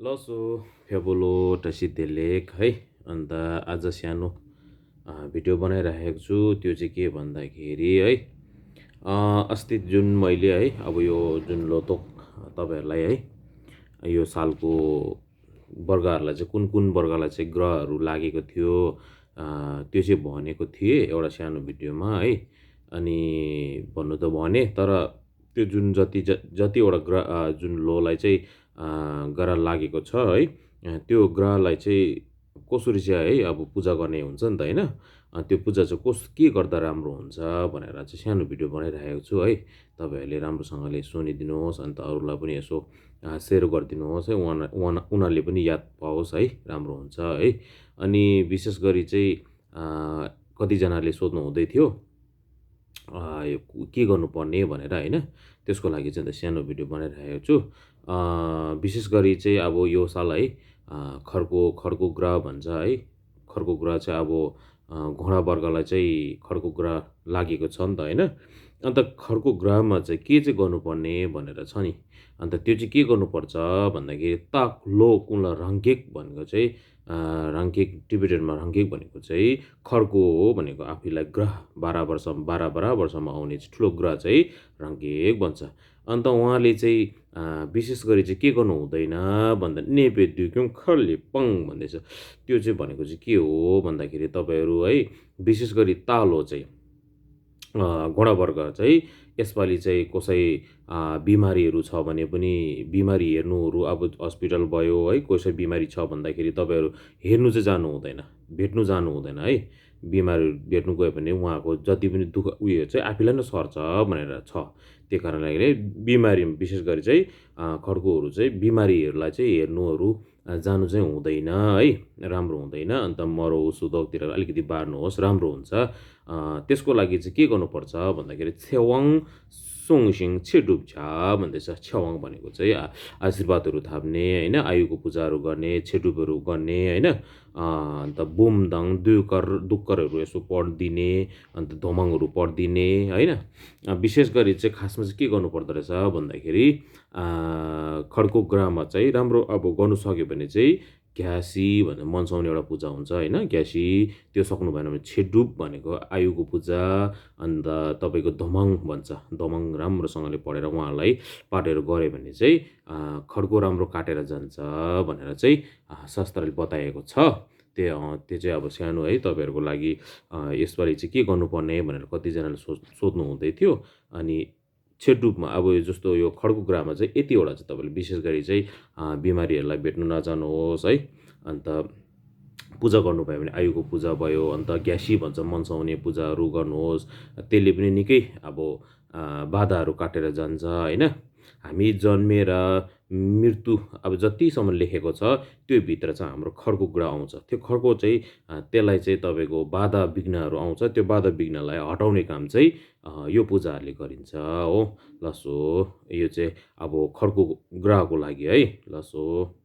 लसो फेबुलो टसितेलेक है अन्त आज सानो भिडियो बनाइराखेको छु। त्यो चाहिँ के भन्दाखेरि है अस्ति जुन मैले है अब यो जुन लोतोक तपाईँहरूलाई है यो सालको वर्गहरूलाई चाहिँ कुन कुन वर्गलाई चाहिँ ग्रहहरू लागेको थियो त्यो चाहिँ भनेको थिएँ एउटा सानो भिडियोमा है। अनि भन्नु त भने तर त्यो जुन जतिवटा ग्रह जुन लोलाई चाहिँ ग्रह लागेको छ है त्यो ग्रहलाई चाहिँ कसरी चाहिँ है अब पूजा गर्ने हुन्छ नि त होइन। त्यो पूजा चाहिँ के गर्दा राम्रो हुन्छ भनेर चाहिँ सानो भिडियो बनाइराखेको छु है। तपाईँहरूले राम्रोसँगले सुनिदिनुहोस् अन्त अरूलाई पनि यसो सेयर गरिदिनुहोस् है, उनीहरूले पनि याद पाओस् है, राम्रो हुन्छ है। अनि विशेष गरी चाहिँ कतिजनाले सोध्नु हुँदै थियो यो के गर्नुपर्ने भनेर होइन। त्यसको लागि चाहिँ सानो भिडियो बनाइराखेको छु। विशेष गरी चाहिँ अब यो साल है खड्को ग्रह भन्छ है। खड्को ग्रह चाहिँ अब घोडा वर्गलाई चाहिँ खड्को ग्रह लागेको छ नि त होइन। अन्त खड्को ग्रहमा चाहिँ के चाहिँ गर्नुपर्ने भनेर छ नि। अन्त त्यो चाहिँ के गर्नुपर्छ भन्दाखेरि ताक लो कुला रङ्केक भनेको चाहिँ रङ्केक टिबेटनमा रङ्केक भनेको चाहिँ खड्को हो भनेको आफैलाई ग्रह 12 वर्षमा आउने चाहिँ ठुलो ग्रह चाहिँ रङ्केक भन्छ। अन्त उहाँले चाहिँ विशेष गरी चाहिँ के गर्नु हुँदैन भन्दा नेपे दुक्युङ खल्ले पङ भन्दैछ। त्यो चाहिँ भनेको चाहिँ के हो भन्दाखेरि तपाईँहरू है विशेष गरी तालो चाहिँ घोडा वर्ग चाहिँ यसपालि चाहिँ कसै बिमारीहरू छ भने पनि बिमारी हेर्नुहरू अब हस्पिटल भयो है। कसै बिमारी छ भन्दाखेरि तपाईँहरू हेर्नु चाहिँ जानु हुँदैन, भेट्नु जानु हुँदैन है। बिमारी भेट्नु गयो भने उहाँको जति पनि दुःख उयो चाहिँ आफैलाई नै सर्छ भनेर छ। त्यो कारणले बिमारी विशेष गरी चाहिँ खड्कोहरू चाहिँ बिमारीहरूलाई चाहिँ हेर्नुहरू जानु चाहिँ हुँदैन है, राम्रो हुँदैन। अन्त मरौ सुदौतिर अलिकति बार्नुहोस् राम्रो हुन्छ। त्यसको लागि चाहिँ के गर्नुपर्छ भन्दाखेरि छेवाङ सोङसिङ छेडुप्छा भन्दैछ। छेवाङ भनेको चाहिँ आशीर्वादहरू थाप्ने होइन, आयुको पूजाहरू गर्ने, छेडुपहरू गर्ने होइन। अन्त बुमदाङ दुक्करहरू यसो पढिदिने, अन्त धोमाङहरू पढिदिने होइन। विशेष गरी चाहिँ खासमा चाहिँ के गर्नुपर्दो रहेछ भन्दाखेरि खड्को ग्रहमा चाहिँ राम्रो अब गर्नु सक्यो भने चाहिँ घ्यासी भनेर मन्साउने एउटा पूजा हुन्छ होइन। घ्यासी त्यो सक्नु भएन भने छेडुप भनेको आयुको पूजा, अन्त तपाईँको धोमाङ भन्छ। धोमाङ राम्रोसँगले पढेर उहाँलाई पाठहरू गऱ्यो भने चाहिँ खड्को राम्रो काटेर जान्छ भनेर चाहिँ शास्त्रले बताएको छ। त्यो चाहिँ अब सानो है तपाईँहरूको लागि यसपालि चाहिँ के गर्नुपर्ने भनेर कतिजनाले सोध्नु हुँदै थियो। अनि छेडुपमा अब यो जस्तो यो खड्को ग्रहमा चाहिँ यतिवटा चाहिँ तपाईँले विशेष गरी चाहिँ बिमारीहरूलाई भेट्नु नजानुहोस् है। अन्त पूजा गर्नुभयो भने आयुको पूजा भयो, अन्त ग्यासी भन्छ मन्साउने पूजाहरू गर्नुहोस्। त्यसले पनि निकै अब बाधाहरू काटेर जान्छ होइन। हामी जन्मेर मृत्यु अब जतिसम्म लेखेको छ त्यो भित्र चाहिँ हाम्रो खड्को ग्रह आउँछ। त्यो खड्को चाहिँ त्यसलाई चाहिँ तपाईँको बाधा विघ्नहरू आउँछ, त्यो बाधा विघ्नलाई हटाउने काम चाहिँ यो पूजाहरूले गरिन्छ हो। लसो यो चाहिँ अब खड्को ग्रहको लागि है लसो।